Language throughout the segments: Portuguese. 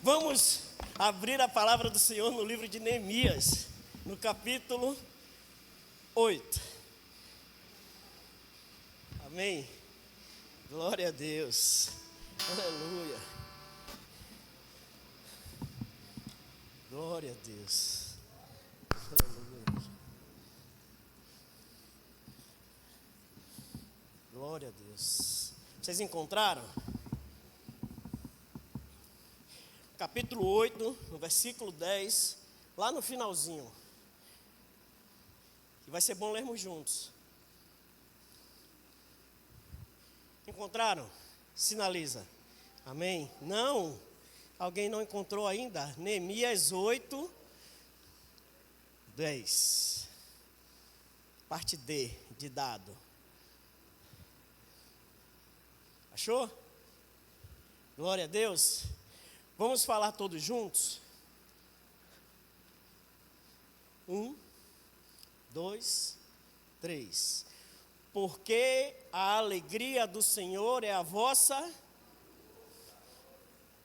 Vamos abrir a palavra do Senhor no livro de Neemias, no capítulo 8. Amém? Glória a Deus. Aleluia. Glória a Deus. Aleluia. Glória a Deus. Vocês encontraram? Capítulo 8, no versículo 10, lá no finalzinho. E vai ser bom lermos juntos. Encontraram? Sinaliza. Amém? Não? Alguém não encontrou ainda? Neemias 8, 10. Parte D, de dado. Achou? Glória a Deus. Vamos falar todos juntos? 1, 2, 3. Porque a alegria do Senhor é a vossa...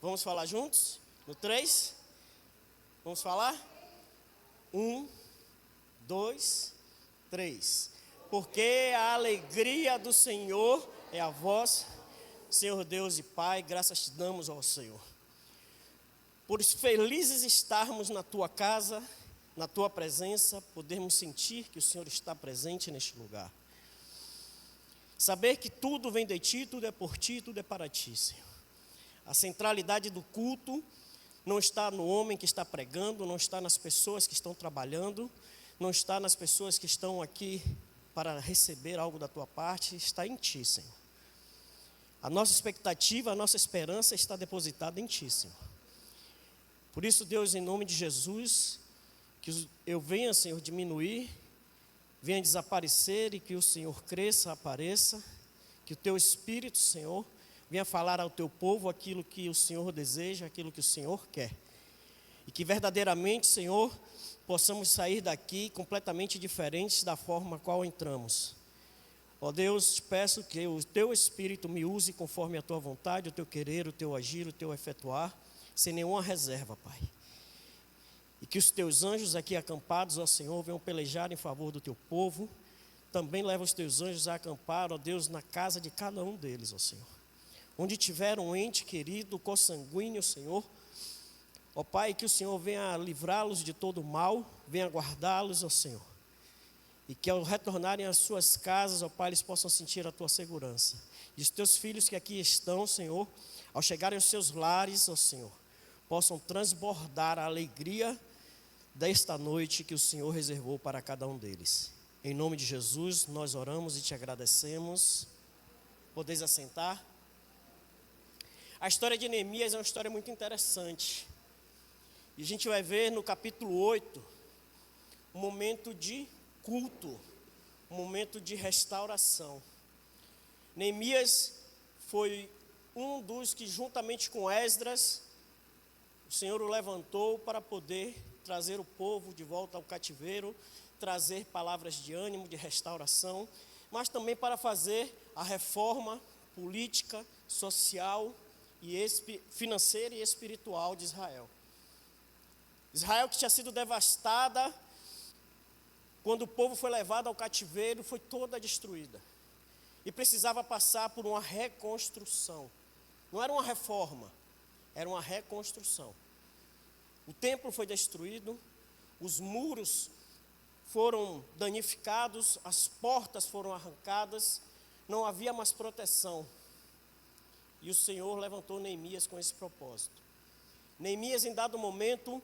Vamos falar juntos? No 3? Vamos falar? 1, 2, 3. Porque a alegria do Senhor é a vossa... Senhor Deus e Pai, graças te damos ao Senhor. Por felizes estarmos na tua casa, na tua presença, podermos sentir que o Senhor está presente neste lugar. Saber que tudo vem de ti, tudo é por ti, tudo é para ti, Senhor. A centralidade do culto não está no homem que está pregando, não está nas pessoas que estão trabalhando, não está nas pessoas que estão aqui para receber algo da tua parte, está em ti, Senhor. A nossa expectativa, a nossa esperança está depositada em ti, Senhor. Por isso, Deus, em nome de Jesus, que eu venha, Senhor, diminuir, venha desaparecer e que o Senhor cresça, apareça, que o teu Espírito, Senhor, venha falar ao teu povo aquilo que o Senhor deseja, aquilo que o Senhor quer. E que verdadeiramente, Senhor, possamos sair daqui completamente diferentes da forma a qual entramos. Ó Deus, te peço que o teu Espírito me use conforme a tua vontade, o teu querer, o teu agir, o teu efetuar, sem nenhuma reserva, Pai. E que os teus anjos aqui acampados, ó Senhor, venham pelejar em favor do teu povo. Também leva os teus anjos a acampar, ó Deus, na casa de cada um deles, ó Senhor. Onde tiver um ente querido, consanguíneo, Senhor, ó Pai, que o Senhor venha livrá-los de todo mal, venha guardá-los, ó Senhor. E que ao retornarem às suas casas, ó Pai, eles possam sentir a tua segurança. E os teus filhos que aqui estão, Senhor, ao chegarem aos seus lares, ó Senhor, possam transbordar a alegria desta noite que o Senhor reservou para cada um deles. Em nome de Jesus, nós oramos e te agradecemos. Podeis assentar. A história de Neemias é uma história muito interessante. E a gente vai ver no capítulo 8, um momento de culto, um momento de restauração. Neemias foi um dos que, juntamente com Esdras, o Senhor o levantou para poder trazer o povo de volta ao cativeiro, trazer palavras de ânimo, de restauração, mas também para fazer a reforma política, social, e financeira e espiritual de Israel. Israel, que tinha sido devastada quando o povo foi levado ao cativeiro, foi toda destruída. E precisava passar por uma reconstrução. Não era uma reforma, era uma reconstrução. O templo foi destruído, os muros foram danificados, as portas foram arrancadas, não havia mais proteção. E o Senhor levantou Neemias com esse propósito. Neemias, em dado momento,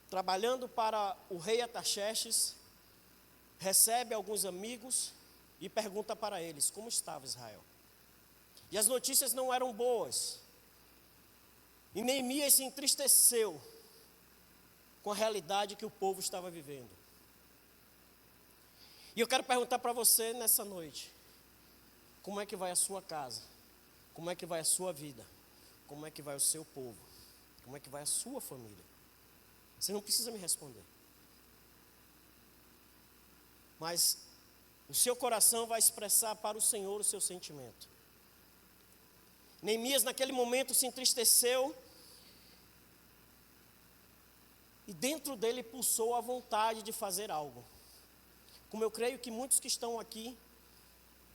trabalhando para o rei Artaxerxes, recebe alguns amigos e pergunta para eles como estava Israel. E as notícias não eram boas. E Neemias se entristeceu com a realidade que o povo estava vivendo. E eu quero perguntar para você nessa noite, como é que vai a sua casa? Como é que vai a sua vida? Como é que vai o seu povo? Como é que vai a sua família? Você não precisa me responder. Mas o seu coração vai expressar para o Senhor o seu sentimento. Neemias naquele momento se entristeceu dentro dele pulsou a vontade de fazer algo. Como eu creio que muitos que estão aqui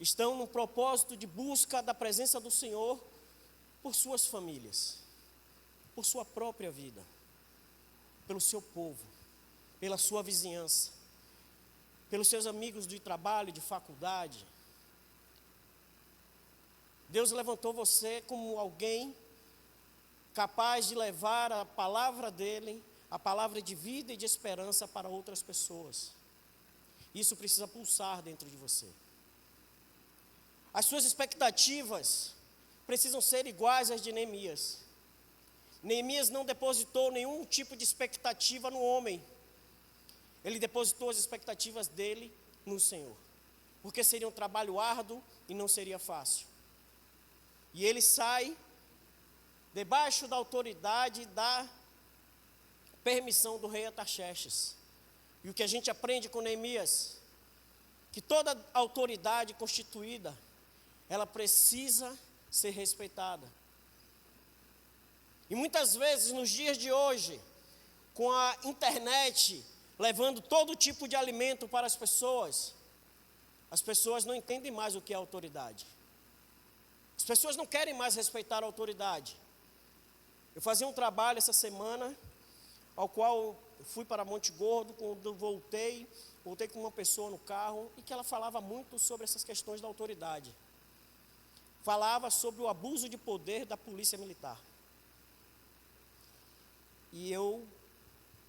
estão no propósito de busca da presença do Senhor por suas famílias, por sua própria vida, pelo seu povo, pela sua vizinhança, pelos seus amigos de trabalho, de faculdade. Deus levantou você como alguém capaz de levar a palavra dele, a palavra de vida e de esperança para outras pessoas. Isso precisa pulsar dentro de você. As suas expectativas precisam ser iguais às de Neemias. Neemias não depositou nenhum tipo de expectativa no homem. Ele depositou as expectativas dele no Senhor. Porque seria um trabalho árduo e não seria fácil. E ele sai debaixo da autoridade da permissão do rei Artaxerxes. E o que a gente aprende com Neemias, que toda autoridade constituída, ela precisa ser respeitada. E muitas vezes nos dias de hoje, com a internet levando todo tipo de alimento para as pessoas não entendem mais o que é autoridade. As pessoas não querem mais respeitar a autoridade. Eu fazia um trabalho essa semana, ao qual eu fui para Monte Gordo. Quando voltei com uma pessoa no carro, e que ela falava muito sobre essas questões da autoridade. Falava sobre o abuso de poder da polícia militar. E eu,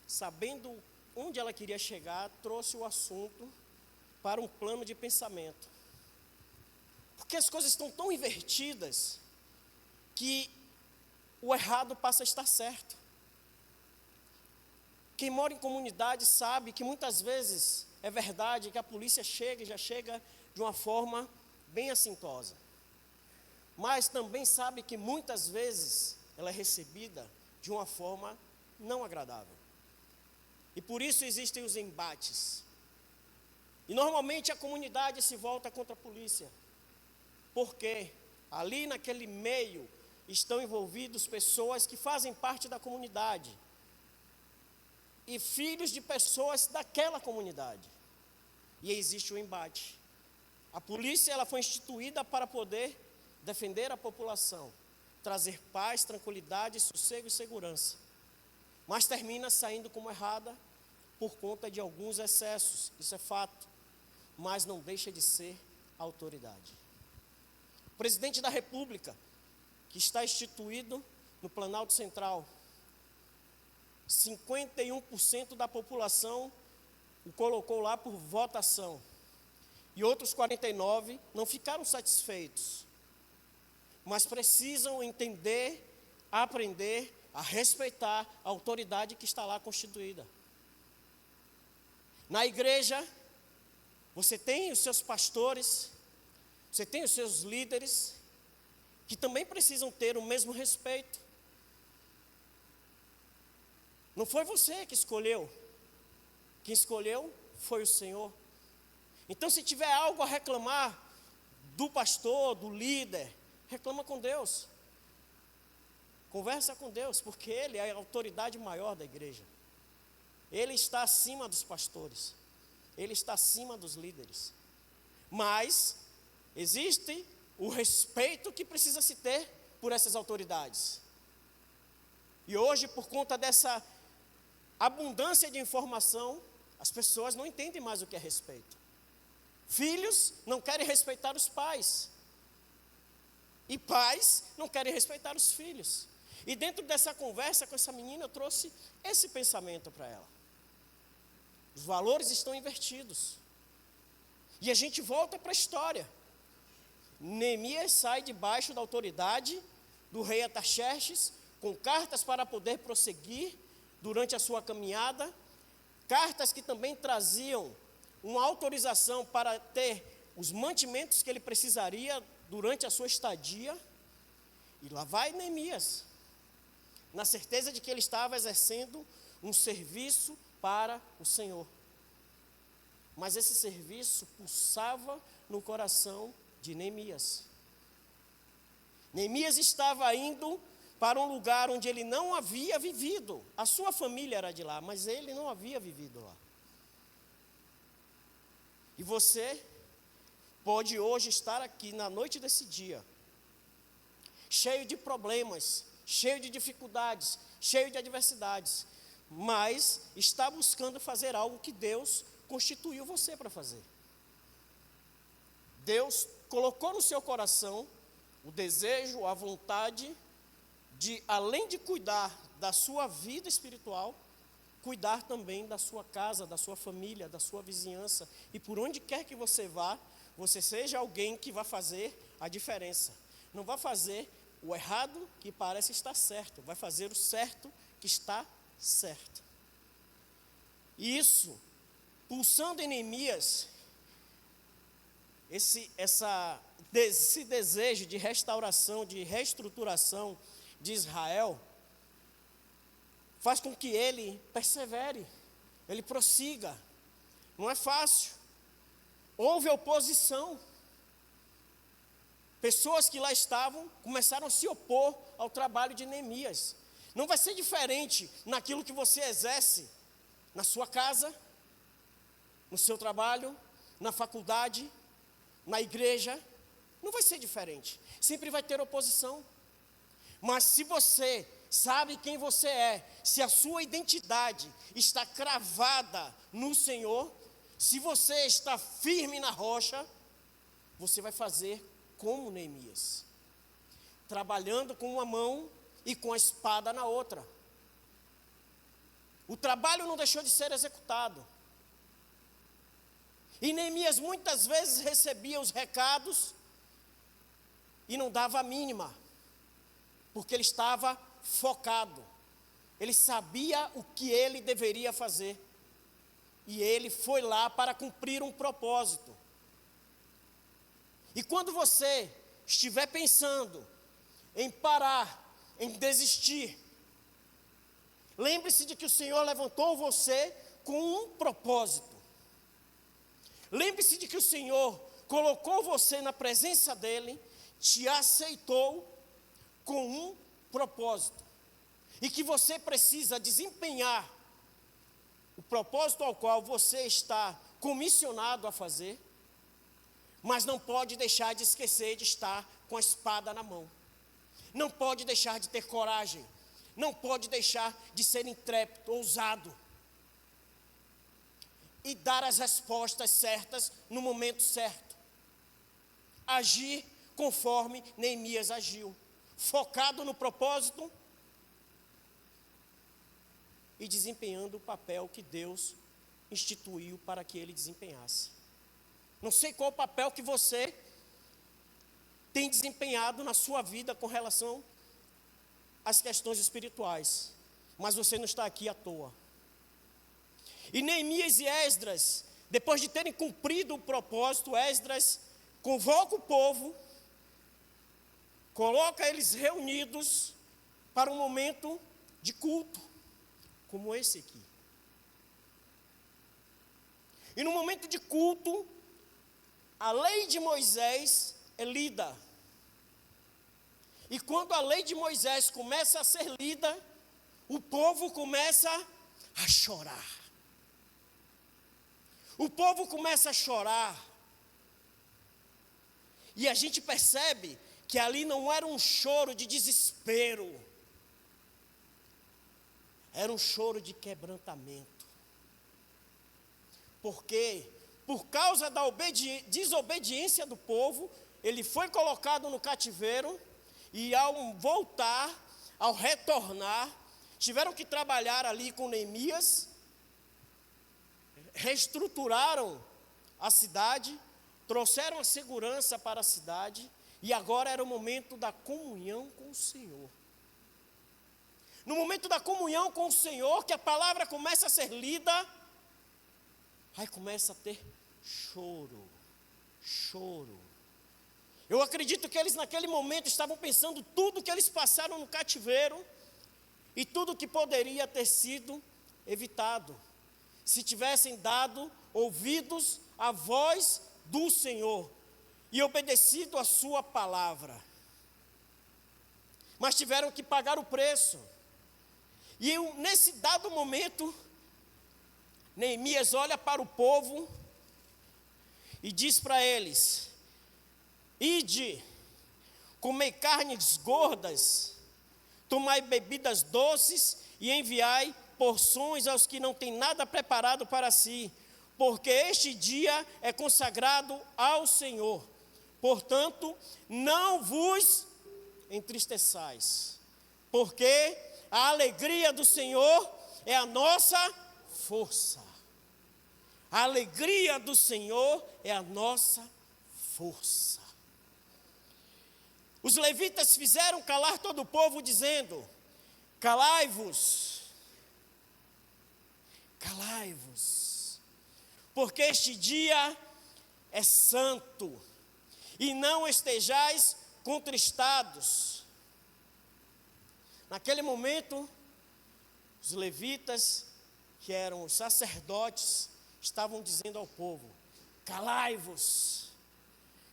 sabendo onde ela queria chegar, trouxe o assunto para um plano de pensamento. Porque as coisas estão tão invertidas que o errado passa a estar certo. Quem mora em comunidade sabe que muitas vezes é verdade que a polícia chega e já chega de uma forma bem assintosa. Mas também sabe que muitas vezes ela é recebida de uma forma não agradável. E por isso existem os embates. E normalmente a comunidade se volta contra a polícia. Porque ali naquele meio estão envolvidos pessoas que fazem parte da comunidade. E filhos de pessoas daquela comunidade. E existe o embate. A polícia ela foi instituída para poder defender a população, trazer paz, tranquilidade, sossego e segurança. Mas termina saindo como errada por conta de alguns excessos, isso é fato. Mas não deixa de ser autoridade. O presidente da República, que está instituído no Planalto Central, 51% da população o colocou lá por votação. E outros 49% não ficaram satisfeitos. Mas precisam entender, aprender a respeitar a autoridade que está lá constituída. Na igreja, você tem os seus pastores, você tem os seus líderes, que também precisam ter o mesmo respeito. Não foi você que escolheu. Quem escolheu foi o Senhor. Então, se tiver algo a reclamar do pastor, do líder, reclama com Deus. Conversa com Deus, porque Ele é a autoridade maior da igreja. Ele está acima dos pastores. Ele está acima dos líderes. Mas existe o respeito que precisa se ter por essas autoridades. E hoje, por conta dessa abundância de informação, as pessoas não entendem mais o que é respeito. Filhos não querem respeitar os pais. E pais não querem respeitar os filhos. E dentro dessa conversa com essa menina, eu trouxe esse pensamento para ela. Os valores estão invertidos. E a gente volta para a história. Neemias sai debaixo da autoridade do rei Artaxerxes, com cartas para poder prosseguir durante a sua caminhada, cartas que também traziam uma autorização para ter os mantimentos que ele precisaria durante a sua estadia. E lá vai Neemias, na certeza de que ele estava exercendo um serviço para o Senhor. Mas esse serviço pulsava no coração de Neemias. Neemias estava indo para um lugar onde ele não havia vivido. A sua família era de lá, mas ele não havia vivido lá. E você pode hoje estar aqui na noite desse dia, cheio de problemas, cheio de dificuldades, cheio de adversidades, mas está buscando fazer algo que Deus constituiu você para fazer. Deus colocou no seu coração o desejo, a vontade de, além de cuidar da sua vida espiritual, cuidar também da sua casa, da sua família, da sua vizinhança. E por onde quer que você vá, você seja alguém que vai fazer a diferença. Não vai fazer o errado que parece estar certo, vai fazer o certo que está certo. E isso, pulsando em Neemias, esse desejo de restauração, de reestruturação de Israel, faz com que ele persevere, ele prossiga. Não é fácil. Houve oposição. Pessoas que lá estavam começaram a se opor ao trabalho de Neemias. Não vai ser diferente naquilo que você exerce na sua casa, no seu trabalho, na faculdade, na igreja. Não vai ser diferente. Sempre vai ter oposição. Mas se você sabe quem você é, se a sua identidade está cravada no Senhor, se você está firme na rocha, você vai fazer como Neemias, trabalhando com uma mão e com a espada na outra. O trabalho não deixou de ser executado. E Neemias muitas vezes recebia os recados e não dava a mínima, porque ele estava focado. Ele sabia o que ele deveria fazer. E ele foi lá para cumprir um propósito. E quando você estiver pensando em parar, em desistir, lembre-se de que o Senhor levantou você com um propósito. Lembre-se de que o Senhor colocou você na presença dEle, te aceitou com um propósito. E que você precisa desempenhar o propósito ao qual você está comissionado a fazer, mas não pode deixar de esquecer de estar com a espada na mão. Não pode deixar de ter coragem. Não pode deixar de ser intrépido, ousado. E dar as respostas certas no momento certo. Agir conforme Neemias agiu. Focado no propósito e desempenhando o papel que Deus instituiu para que ele desempenhasse. Não sei qual o papel que você tem desempenhado na sua vida com relação às questões espirituais, mas você não está aqui à toa. E Neemias e Esdras, depois de terem cumprido o propósito, Esdras convoca o povo, coloca eles reunidos para um momento de culto, como esse aqui. E no momento de culto, a lei de Moisés é lida. E quando a lei de Moisés começa a ser lida, o povo começa a chorar. O povo começa a chorar. E a gente percebe que ali não era um choro de desespero. Era um choro de quebrantamento. Porque, por causa da desobediência do povo, ele foi colocado no cativeiro e ao voltar, ao retornar, tiveram que trabalhar ali com Neemias, reestruturaram a cidade, trouxeram a segurança para a cidade e agora era o momento da comunhão com o Senhor. No momento da comunhão com o Senhor, que a palavra começa a ser lida, aí começa a ter choro. Eu acredito que eles naquele momento estavam pensando tudo que eles passaram no cativeiro e tudo que poderia ter sido evitado, se tivessem dado ouvidos à voz do Senhor e obedecido a sua palavra. mas tiveram que pagar o preço. E nesse dado momento, Neemias olha para o povo e diz para eles: ide, comei carnes gordas, tomai bebidas doces e enviai porções aos que não têm nada preparado para si, porque este dia é consagrado ao Senhor. Portanto, não vos entristeçais, porque a alegria do Senhor é a nossa força. A alegria do Senhor é a nossa força. Os levitas fizeram calar todo o povo, dizendo: calai-vos, calai-vos, porque este dia é santo, e não estejais contristados. Naquele momento, os levitas, que eram os sacerdotes, estavam dizendo ao povo: calai-vos,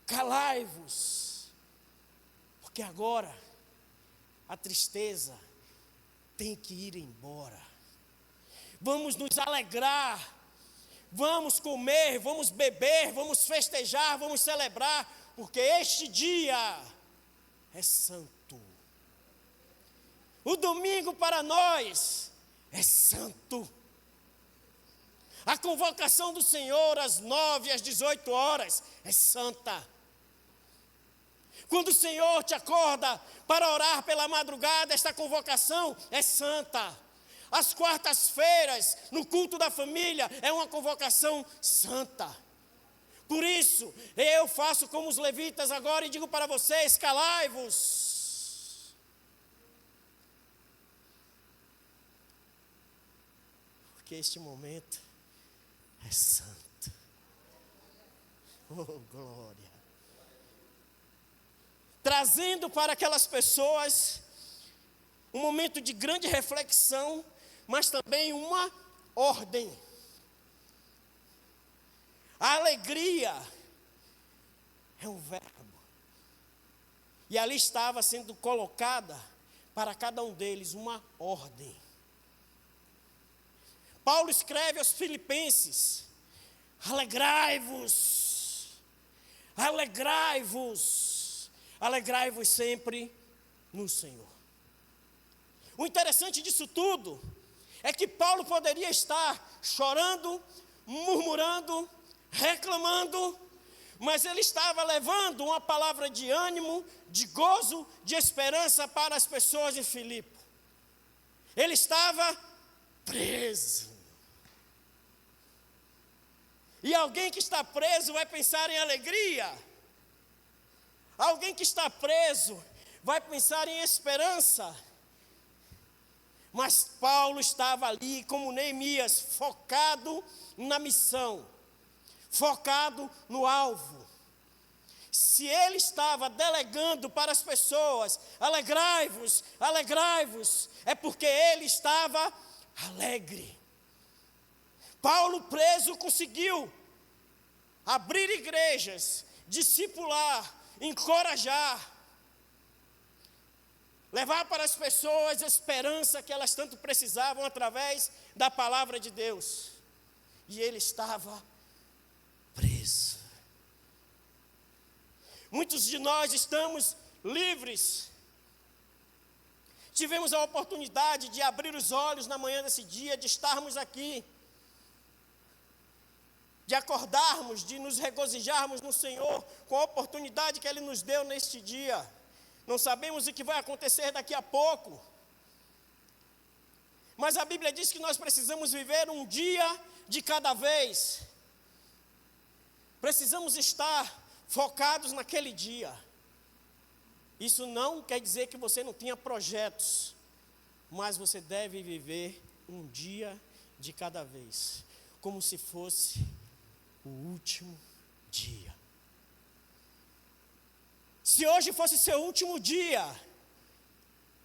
calai-vos, porque agora a tristeza tem que ir embora. Vamos nos alegrar, vamos comer, vamos beber, vamos festejar, vamos celebrar, porque este dia é santo. O domingo para nós é santo. A convocação do Senhor às 9 e às 18 horas é santa. Quando o Senhor te acorda para orar pela madrugada, esta convocação é santa. As quartas-feiras, no culto da família, é uma convocação santa. Por isso, eu faço como os levitas agora e digo para vocês: calai-vos. Porque este momento é santo. Oh, glória. Trazendo para aquelas pessoas um momento de grande reflexão, mas também uma ordem. A alegria é um verbo. E ali estava sendo colocada para cada um deles uma ordem. Paulo escreve aos Filipenses: alegrai-vos, alegrai-vos, alegrai-vos sempre no Senhor. O interessante disso tudo é que Paulo poderia estar chorando, murmurando, reclamando, mas ele estava levando uma palavra de ânimo, de gozo, de esperança para as pessoas de Filipe. Ele estava preso. E alguém que está preso vai pensar em alegria. Alguém que está preso vai pensar em esperança. Mas Paulo estava ali, como Neemias, focado na missão, focado no alvo. Se ele estava delegando para as pessoas: alegrai-vos, alegrai-vos, é porque ele estava alegre. Paulo, preso, conseguiu abrir igrejas, discipular, encorajar, levar para as pessoas a esperança que elas tanto precisavam através da palavra de Deus. E ele estava preso. Muitos de nós estamos livres. Tivemos a oportunidade de abrir os olhos na manhã desse dia, de estarmos aqui, de acordarmos, de nos regozijarmos no Senhor com a oportunidade que Ele nos deu neste dia. Não sabemos o que vai acontecer daqui a pouco, mas a Bíblia diz que nós precisamos viver um dia de cada vez. Precisamos estar focados naquele dia. Isso não quer dizer que você não tenha projetos, mas você deve viver um dia de cada vez, como se fosse o último dia. Se hoje fosse seu último dia,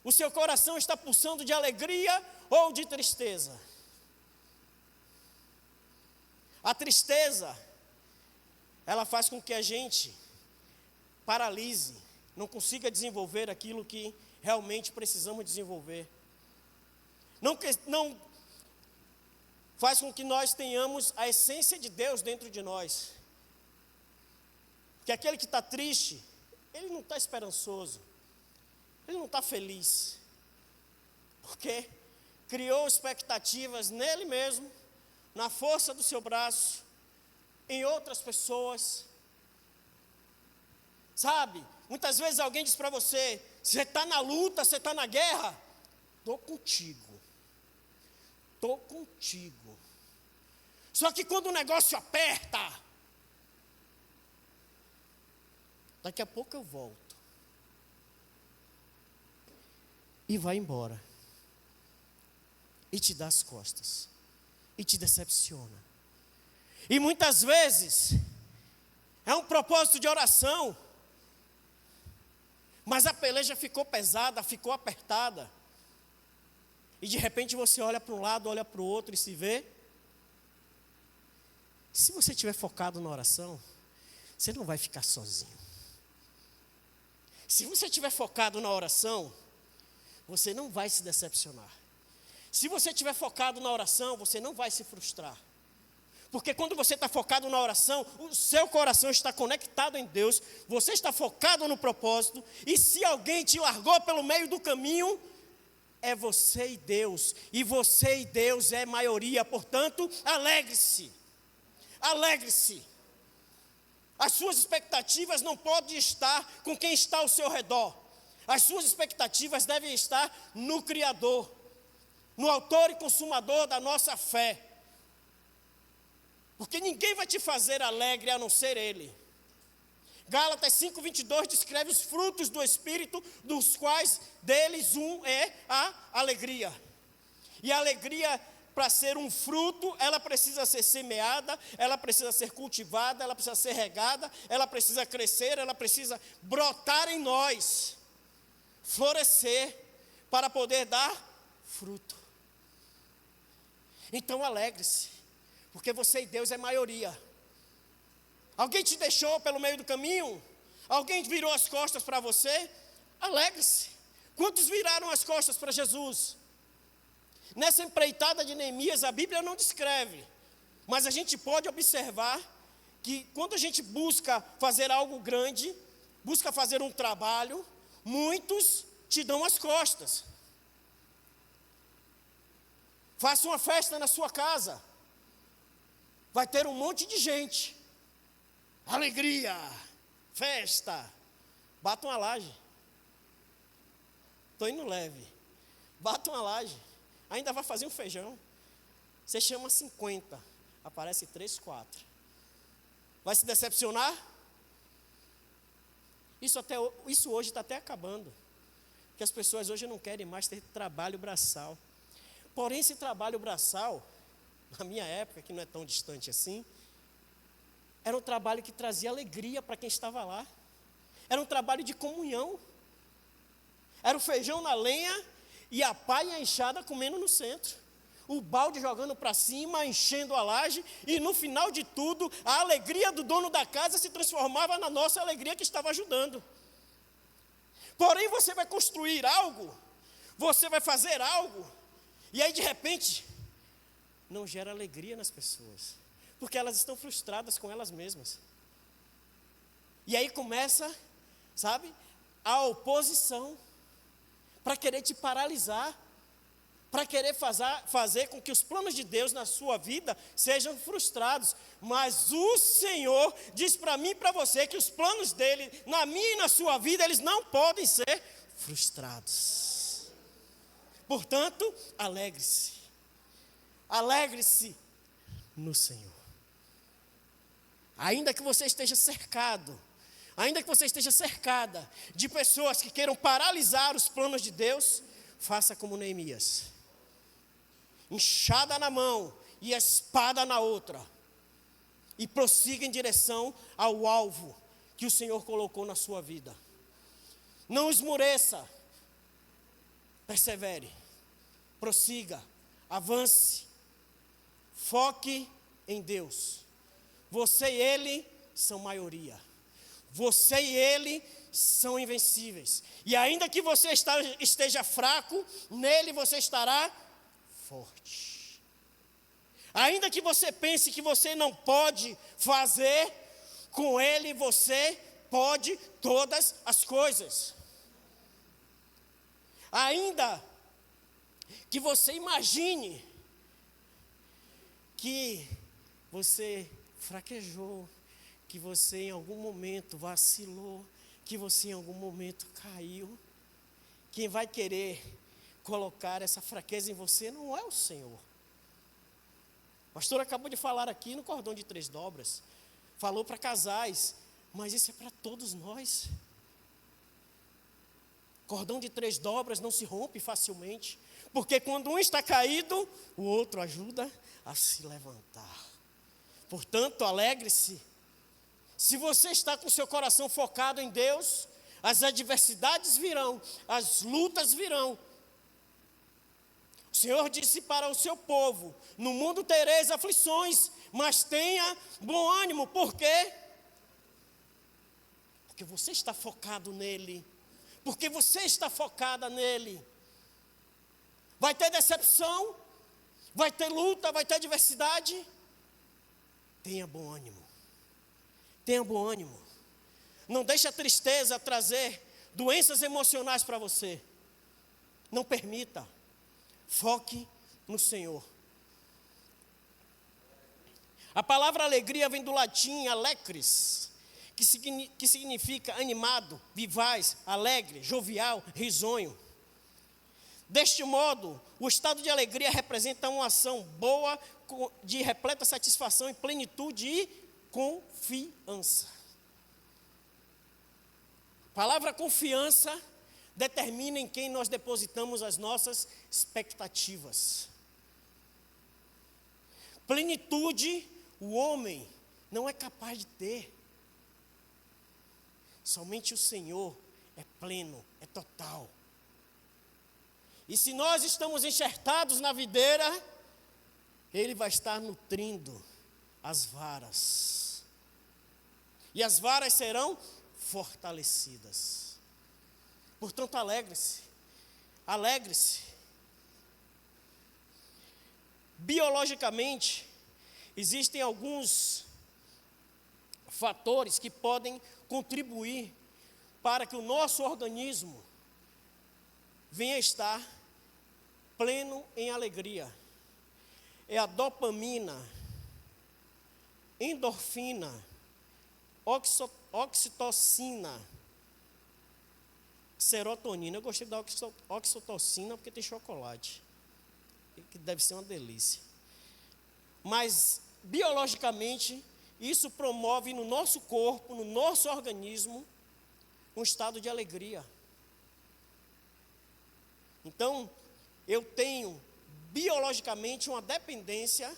o seu coração está pulsando de alegria ou de tristeza? A tristeza, ela faz com que a gente paralise, não consiga desenvolver aquilo que realmente precisamos desenvolver. Não faz com que nós tenhamos a essência de Deus dentro de nós. Que aquele que está triste, ele não está esperançoso, ele não está feliz, porque criou expectativas nele mesmo, na força do seu braço, em outras pessoas. Sabe, muitas vezes alguém diz para você, você está na luta, você está na guerra, estou contigo. Só que quando o negócio aperta, daqui a pouco eu volto. E vai embora. E te dá as costas. E te decepciona. E muitas vezes, é um propósito de oração, mas a peleja ficou pesada, ficou apertada. E de repente você olha para um lado, olha para o outro e se vê. Se você estiver focado na oração, você não vai ficar sozinho. Se você estiver focado na oração, você não vai se decepcionar. Se você estiver focado na oração, você não vai se frustrar. Porque quando você está focado na oração, o seu coração está conectado em Deus, você está focado no propósito, e se alguém te largou pelo meio do caminho, é você e você e Deus é maioria, portanto, alegre-se. Alegre-se. As suas expectativas não podem estar com quem está ao seu redor. As suas expectativas devem estar no Criador, no autor e consumador da nossa fé. Porque ninguém vai te fazer alegre a não ser Ele. Gálatas 5:22 descreve os frutos do Espírito, dos quais deles um é a alegria. E a alegria, para ser um fruto, ela precisa ser semeada, ela precisa ser cultivada, ela precisa ser regada, ela precisa crescer, ela precisa brotar em nós, florescer, para poder dar fruto. Então alegre-se, porque você e Deus é maioria. Alguém te deixou pelo meio do caminho? Alguém virou as costas para você? Alegre-se. Quantos viraram as costas para Jesus? Nessa empreitada de Neemias, a Bíblia não descreve, mas a gente pode observar que quando a gente busca fazer algo grande, busca fazer um trabalho, muitos te dão as costas. Faça uma festa na sua casa, vai ter um monte de gente, alegria, festa, bata uma laje, estou indo leve, bata uma laje, ainda vai fazer um feijão, você chama 50, aparece 3, 4, vai se decepcionar? Isso hoje está até acabando, porque as pessoas hoje não querem mais ter trabalho braçal. Porém, esse trabalho braçal, na minha época, que não é tão distante assim, era um trabalho que trazia alegria para quem estava lá. Era um trabalho de comunhão. Era o feijão na lenha e a pá e a enxada comendo no centro. O balde jogando para cima, enchendo a laje, e no final de tudo, a alegria do dono da casa se transformava na nossa alegria que estava ajudando. Porém, você vai construir algo, você vai fazer algo, e aí de repente, não gera alegria nas pessoas, porque elas estão frustradas com elas mesmas. E aí começa, sabe, a oposição, para querer te paralisar, para querer fazer com que os planos de Deus na sua vida sejam frustrados. Mas o Senhor diz para mim e para você que os planos dele, na minha e na sua vida, eles não podem ser frustrados. Portanto, alegre-se. Alegre-se no Senhor. Ainda que você esteja cercado, ainda que você esteja cercada de pessoas que queiram paralisar os planos de Deus, faça como Neemias. Enxada na mão e a espada na outra. E prossiga em direção ao alvo que o Senhor colocou na sua vida. Não esmoreça. Persevere. Prossiga. Avance. Foque em Deus. Você e ele são maioria. Você e ele são invencíveis. E ainda que você esteja fraco, nele você estará forte. Ainda que você pense que você não pode fazer, com ele você pode todas as coisas. Ainda que você imagine que você fraquejou, que você em algum momento vacilou, que você em algum momento caiu, quem vai querer colocar essa fraqueza em você não é o Senhor. O pastor acabou de falar aqui no cordão de 3 dobras, falou para casais, mas isso é para todos nós. Cordão de 3 dobras não se rompe facilmente, porque quando um está caído, o outro ajuda a se levantar. Portanto, alegre-se. Se você está com seu coração focado em Deus, as adversidades virão, as lutas virão. O Senhor disse para o seu povo: no mundo tereis aflições, mas tenha bom ânimo. Por quê? Porque você está focado nele. Porque você está focada nele. Vai ter decepção, vai ter luta, vai ter adversidade. Tenha bom ânimo. Tenha bom ânimo. Não deixe a tristeza trazer doenças emocionais para você. Não permita. Foque no Senhor. A palavra alegria vem do latim alecris, que significa animado, vivaz, alegre, jovial, risonho. Deste modo, o estado de alegria representa uma ação boa, de repleta satisfação e plenitude e confiança. A palavra confiança determina em quem nós depositamos as nossas expectativas. Plenitude, o homem não é capaz de ter. Somente o Senhor é pleno, é total. E se nós estamos enxertados na videira, Ele vai estar nutrindo as varas. E as varas serão fortalecidas. Portanto, alegre-se. Alegre-se. Biologicamente, existem alguns fatores que podem contribuir para que o nosso organismo venha estar pleno em alegria. É a dopamina, endorfina, oxitocina, serotonina. Eu gostei da oxitocina porque tem chocolate, que deve ser uma delícia. Mas, biologicamente, isso promove no nosso corpo, no nosso organismo, um estado de alegria. Então, eu tenho biologicamente uma dependência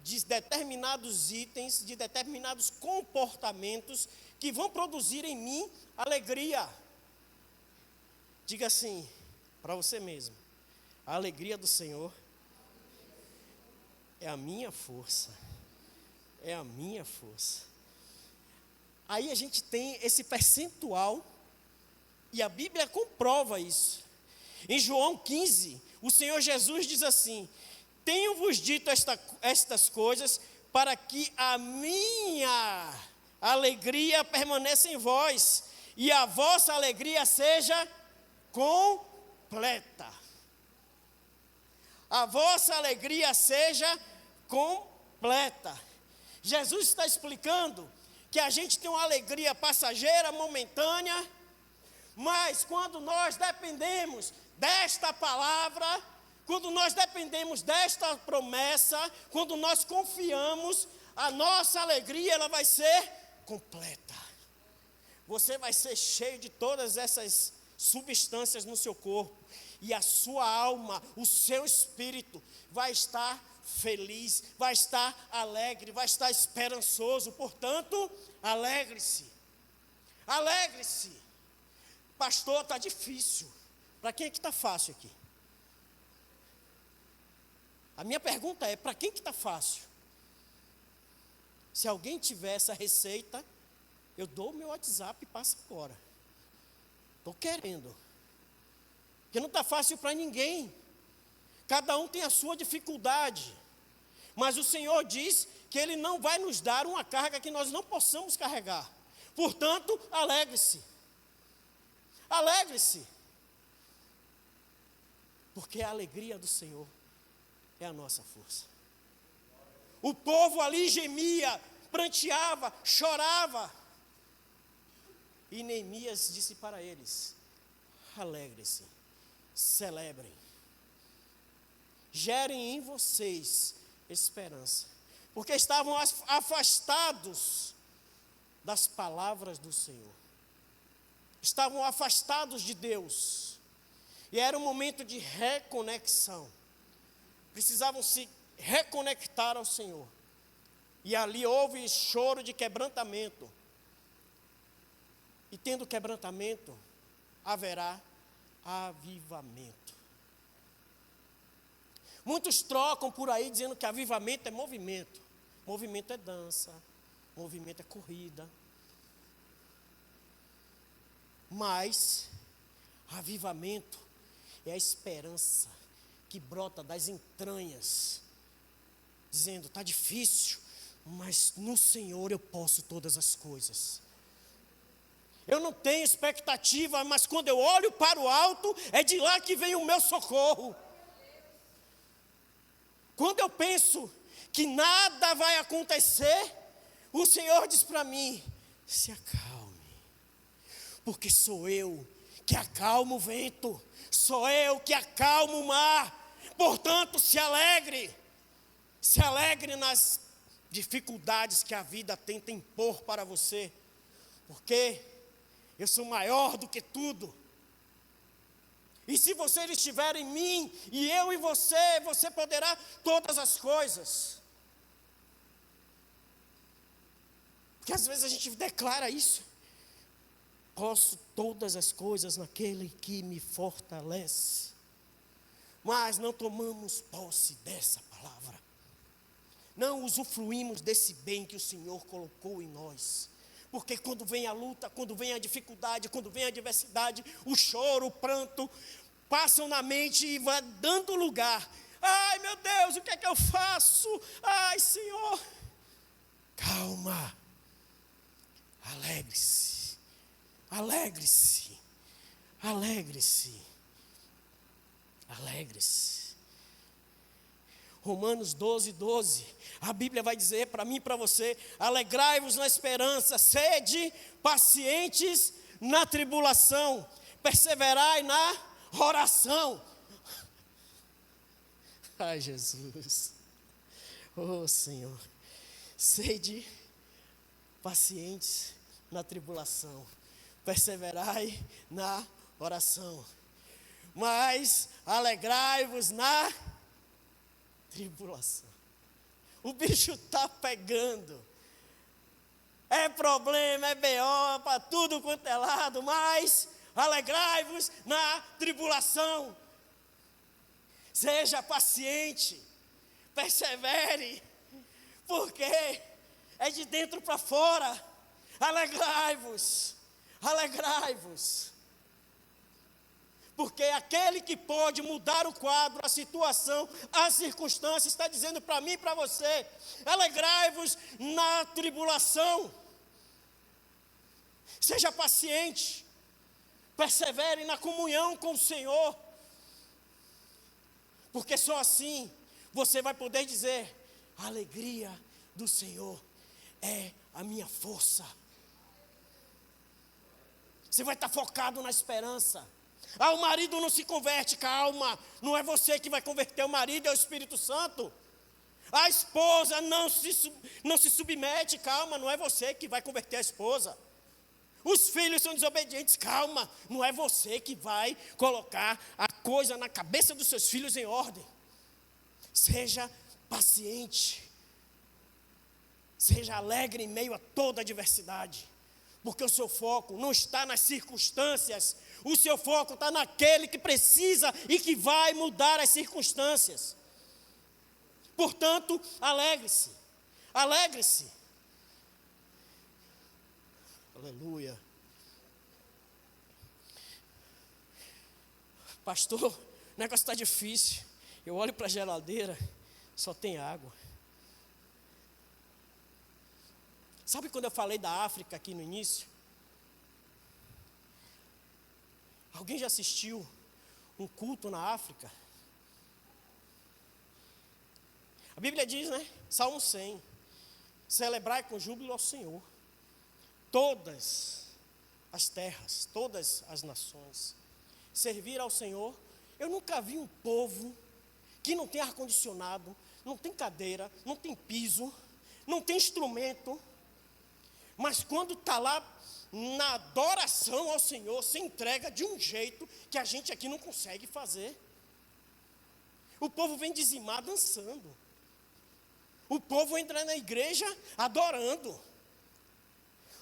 de determinados itens, de determinados comportamentos que vão produzir em mim alegria. Diga assim, para você mesmo: a alegria do Senhor é a minha força. É a minha força. Aí a gente tem esse percentual, e a Bíblia comprova isso. Em João 15, o Senhor Jesus diz assim: tenho-vos dito estas coisas para que a minha alegria permaneça em vós e a vossa alegria seja completa. A vossa alegria seja completa. Jesus está explicando que a gente tem uma alegria passageira, momentânea, mas quando nós dependemos desta palavra, quando nós dependemos desta promessa, quando nós confiamos, a nossa alegria ela vai ser completa. Você vai ser cheio de todas essas substâncias no seu corpo, e a sua alma, o seu espírito vai estar feliz, vai estar alegre, vai estar esperançoso. Portanto, alegre-se. Alegre-se. Pastor, está difícil. Para quem é que está fácil aqui? A minha pergunta é: para quem que está fácil? Se alguém tiver essa receita, eu dou o meu WhatsApp e passo agora. Estou querendo. Porque não está fácil para ninguém. Cada um tem a sua dificuldade. Mas o Senhor diz que Ele não vai nos dar uma carga que nós não possamos carregar. Portanto, alegre-se. Alegre-se. Porque a alegria do Senhor é a nossa força. O povo ali gemia, pranteava, chorava. E Neemias disse para eles: alegre-se, celebrem, gerem em vocês esperança, porque estavam afastados das palavras do Senhor, estavam afastados de Deus, e era um momento de reconexão, precisavam se reconectar ao Senhor, e ali houve choro de quebrantamento, e tendo quebrantamento, haverá avivamento. Muitos trocam por aí dizendo que avivamento é movimento. Movimento é dança, movimento é corrida. Mas avivamento é a esperança que brota das entranhas, dizendo: está difícil, mas no Senhor eu posso todas as coisas. Eu não tenho expectativa, mas quando eu olho para o alto, é de lá que vem o meu socorro. Quando eu penso que nada vai acontecer, o Senhor diz para mim: se acalme, porque sou eu que acalmo o vento, sou eu que acalmo o mar. Portanto, se alegre nas dificuldades que a vida tenta impor para você, porque eu sou maior do que tudo. E se você estiver em mim, e eu em você, você poderá todas as coisas. Porque às vezes a gente declara isso. Posso todas as coisas naquele que me fortalece. Mas não tomamos posse dessa palavra. Não usufruímos desse bem que o Senhor colocou em nós. Porque quando vem a luta, quando vem a dificuldade, quando vem a adversidade, o choro, o pranto, passam na mente e vão dando lugar. Ai, meu Deus, o que é que eu faço? Ai, Senhor. Calma. Alegre-se. Alegre-se. Alegre-se. Alegre-se. Romanos 12:12. A Bíblia vai dizer para mim e para você: alegrai-vos na esperança, sede pacientes na tribulação, perseverai na oração. Ai, Jesus. Oh, Senhor. Sede pacientes na tribulação, perseverai na oração. Mas alegrai-vos na tribulação. O bicho está pegando. É problema, é B.O. para tudo quanto é lado, mas alegrai-vos na tribulação. Seja paciente, persevere, porque é de dentro para fora. Alegrai-vos, alegrai-vos. Porque aquele que pode mudar o quadro, a situação, a circunstância, está dizendo para mim e para você: alegrai-vos na tribulação. Seja paciente, persevere na comunhão com o Senhor. Porque só assim você vai poder dizer: a alegria do Senhor é a minha força. Você vai estar focado na esperança. Ah, o marido não se converte, calma, não é você que vai converter o marido, é o Espírito Santo. A esposa não se submete, calma, não é você que vai converter a esposa. Os filhos são desobedientes, calma, não é você que vai colocar a coisa na cabeça dos seus filhos em ordem. Seja paciente, seja alegre em meio a toda adversidade, porque o seu foco não está nas circunstâncias. O seu foco está naquele que precisa e que vai mudar as circunstâncias. Portanto, alegre-se. Alegre-se. Aleluia. pastor, o negócio está difícil. Eu olho para a geladeira, só tem água. Sabe quando eu falei da África aqui no início? Alguém já assistiu um culto na África? A Bíblia diz, né? Salmo 100. Celebrai com júbilo ao Senhor todas as terras, todas as nações. Servir ao Senhor. Eu nunca vi um povo que não tem ar-condicionado, não tem cadeira, não tem piso, não tem instrumento, mas quando está lá na adoração ao Senhor, se entrega de um jeito que a gente aqui não consegue fazer. O povo vem dizimar dançando. O povo entra na igreja adorando.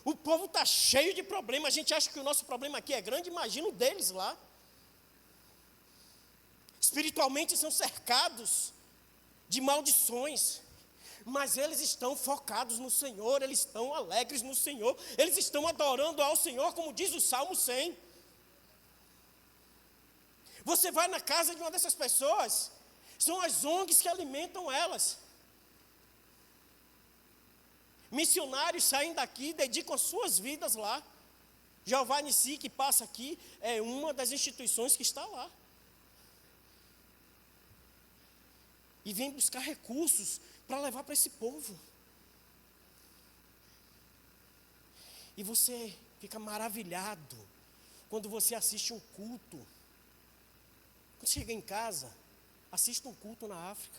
O povo está cheio de problemas. A gente acha que o nosso problema aqui é grande, imagina o deles lá. Espiritualmente são cercados de maldições, mas eles estão focados no Senhor, eles estão alegres no Senhor, eles estão adorando ao Senhor, como diz o Salmo 100. Você vai na casa de uma dessas pessoas, são as ONGs que alimentam elas. Missionários saem daqui, dedicam as suas vidas lá. Jeová Nissi, que passa aqui, é uma das instituições que está lá. E vem buscar recursos para levar para esse povo. E você fica maravilhado quando você assiste um culto. Quando chega em casa, assista um culto na África.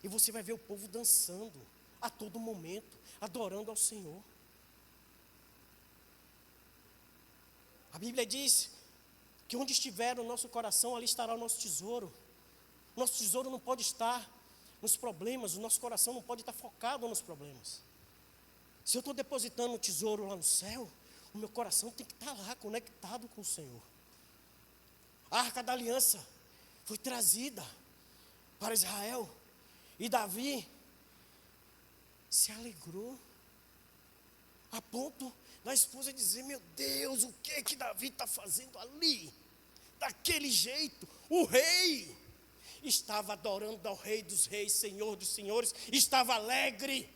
E você vai ver o povo dançando a todo momento, adorando ao Senhor. A Bíblia diz que onde estiver o nosso coração, ali estará o nosso tesouro. Nosso tesouro não pode estar nos problemas, o nosso coração não pode estar focado nos problemas. Se eu estou depositando um tesouro lá no céu, o meu coração tem que estar lá, conectado com o Senhor. A Arca da Aliança foi trazida para Israel, e Davi se alegrou, a ponto da esposa dizer: meu Deus, o que Davi está fazendo ali? Daquele jeito, o rei estava adorando ao Rei dos Reis, Senhor dos Senhores, estava alegre,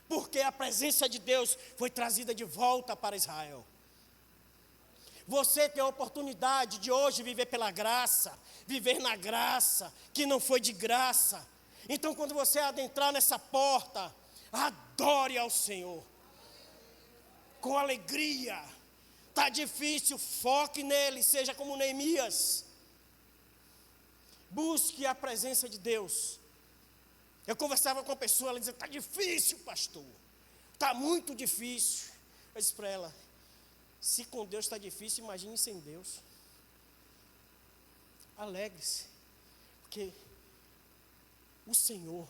porque a presença de Deus foi trazida de volta para Israel. Você tem a oportunidade de hoje viver pela graça, viver na graça, que não foi de graça. Então, quando você adentrar nessa porta, adore ao Senhor, com alegria. Está difícil, foque nele, seja como Neemias. Busque a presença de Deus. Eu conversava com uma pessoa, ela dizia: está difícil, pastor, está muito difícil. Eu disse para ela: se com Deus está difícil, imagine sem Deus. Alegre-se, porque o Senhor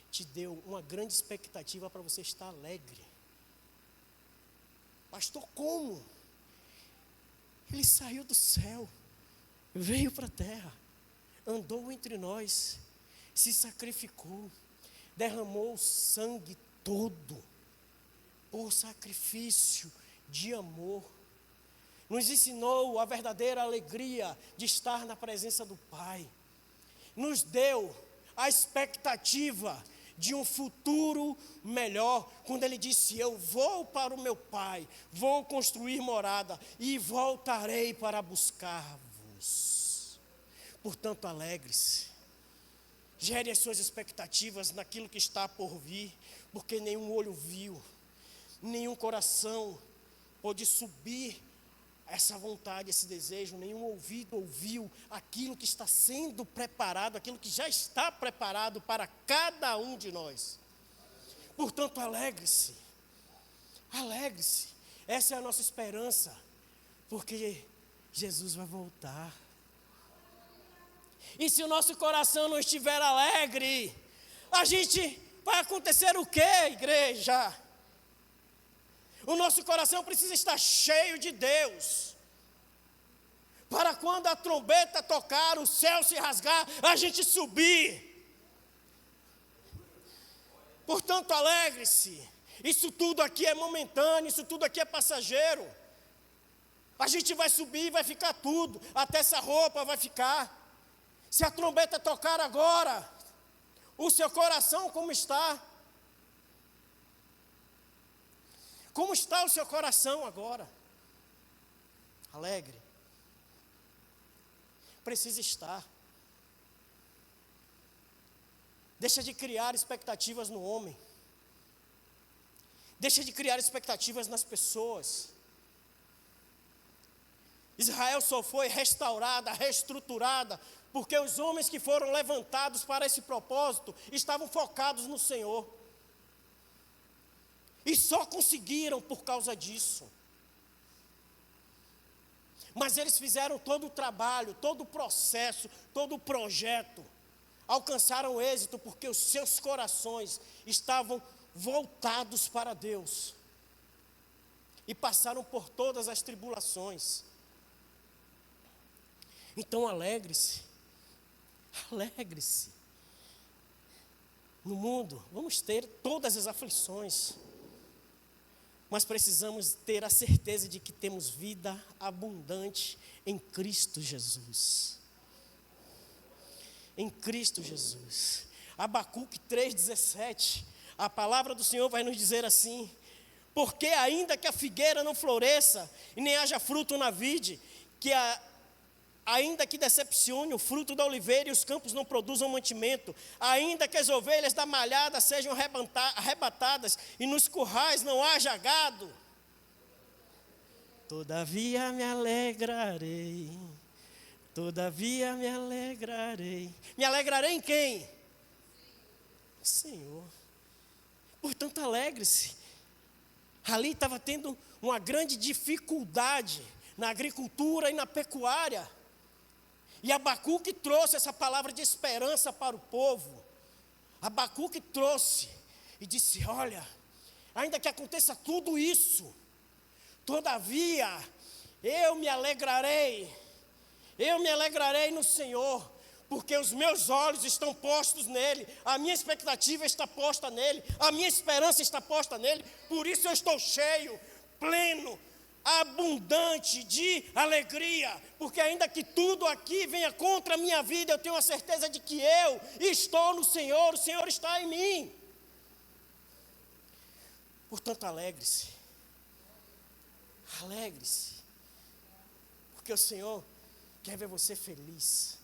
te deu uma grande expectativa para você estar alegre. Pastor, como? Ele saiu do céu, veio para a terra, andou entre nós, se sacrificou, derramou o sangue todo, por sacrifício de amor. Nos ensinou a verdadeira alegria de estar na presença do Pai. Nos deu a expectativa de um futuro melhor, quando Ele disse: eu vou para o meu Pai, vou construir morada e voltarei para buscar-vos. Portanto, alegre-se, gere as suas expectativas naquilo que está por vir, porque nenhum olho viu, nenhum coração pôde subir essa vontade, esse desejo, nenhum ouvido ouviu aquilo que está sendo preparado, aquilo que já está preparado para cada um de nós. Portanto, alegre-se, alegre-se, essa é a nossa esperança, porque Jesus vai voltar. E se o nosso coração não estiver alegre, vai acontecer o quê, igreja? O nosso coração precisa estar cheio de Deus, para quando a trombeta tocar, o céu se rasgar, a gente subir. Portanto, alegre-se. Isso tudo aqui é momentâneo, isso tudo aqui é passageiro. A gente vai subir e vai ficar tudo, até essa roupa vai ficar. Se a trombeta tocar agora, o seu coração como está? Como está o seu coração agora? Alegre. Precisa estar. Deixa de criar expectativas no homem. Deixa de criar expectativas nas pessoas. Israel só foi restaurada, reestruturada, porque os homens que foram levantados para esse propósito estavam focados no Senhor. E só conseguiram por causa disso. Mas eles fizeram todo o trabalho, todo o processo, todo o projeto. Alcançaram êxito porque os seus corações estavam voltados para Deus. E passaram por todas as tribulações. Então alegre-se. Alegre-se. No mundo vamos ter todas as aflições. Mas precisamos ter a certeza de que temos vida abundante em Cristo Jesus. Em Cristo Jesus. Abacuque 3,17, a palavra do Senhor vai nos dizer assim: porque ainda que a figueira não floresça e nem haja fruto na vide, ainda que decepcione o fruto da oliveira e os campos não produzam mantimento, ainda que as ovelhas da malhada sejam arrebatadas e nos currais não haja gado, todavia me alegrarei. Todavia me alegrarei. Me alegrarei em quem? Senhor. Portanto, alegre-se. Ali estava tendo uma grande dificuldade na agricultura e na pecuária. E Abacuque trouxe essa palavra de esperança para o povo. Abacuque trouxe e disse: olha, ainda que aconteça tudo isso, todavia eu me alegrarei. Eu me alegrarei no Senhor, porque os meus olhos estão postos nele, a minha expectativa está posta nele, a minha esperança está posta nele, por isso eu estou cheio, pleno, abundante de alegria, porque ainda que tudo aqui venha contra a minha vida, eu tenho a certeza de que eu estou no Senhor, o Senhor está em mim. Portanto, alegre-se, porque o Senhor quer ver você feliz.